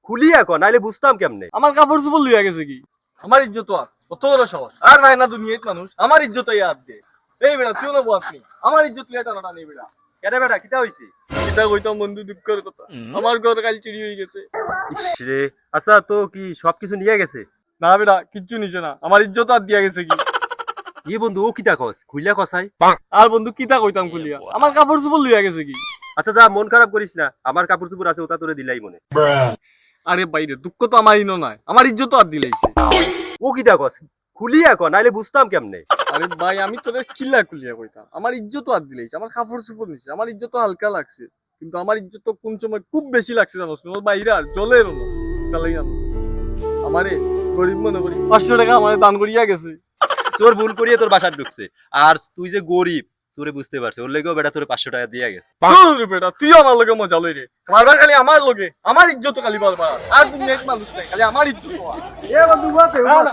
খুলিয়া ক, নাইলে বুঝতাম কেমনে। আমার কাপড় চোপড় লইয়া গেছে কি? আমার ইজ্জত আত কত বড় সাহস! আর ভাই না দুনিয়াত মানুষ আমার ইজ্জত ইয়াদ দে। এই বেড়া তুই না বাস নি, আমার ইজ্জত লিয়া টানাটা নেই বেড়া। কেন বেটা কিতা হইছে? এটা কইতাম বন্ধু, দুঃখের কথা। আমার ঘর কাল চুরি হয়ে গেছে। ইস রে, আচ্ছা তো কি সবকিছু নিয়ে গেছে? না বেড়া, কিচ্ছু নিছে না, আমার ইজ্জত আর দিয়া গেছে কি। ই বন্ধু, ও কিতা কস, খুইলা কসাই। আর বন্ধু কিতা কইতাম খুলিয়া, আমার কাপড় চোপড় লইয়া গেছে কি। আচ্ছা যা, মন খারাপ করিস না, আমার কাপড় চোপড় আছে, ওটা তোরে দিলাই মনে। আরে বাইরে দুঃখ তো আমার ইনো নাই, আমার ইজ্জত আর দিলাইছে। ও কিতা কস, খুলিয়া ক, নাইলে বুঝতাম কেমনে। আরে ভাই আমি তোরে কিল্লা খুলিয়া কইতাম, আমার ইজ্জত আর দিলাইছে, আমার কাপড় চোপড় নিছে, আমার ইজ্জত হালকা লাগছে। কিন্তু আমার ইজ্জত কোন সময় খুব বেশি লাগছে জানোস, ওর বাইরে আর জলের না। এটা লাগি জানোস আমারে গরিব মনে করি 500 টাকা আমারে দান করিয়া গেছে। তোর ভুল করিয়ে তোর বাসার ঢুকছে, আর তুই যে গরিব তোরে বুঝতে পারছে, ওর লেগেও বেটা তোরে 500 টাকা দিয়ে গেছে। তোর বেটা তুই আমার লগে মজা লই রে, বারবার খালি আমার লগে, আমার ইজ্জত খালি বারবার। আর তুমি এক মানুষ নাই, খালি আমার ইজ্জত হওয়া। এ বন্ধু বাতে না, না,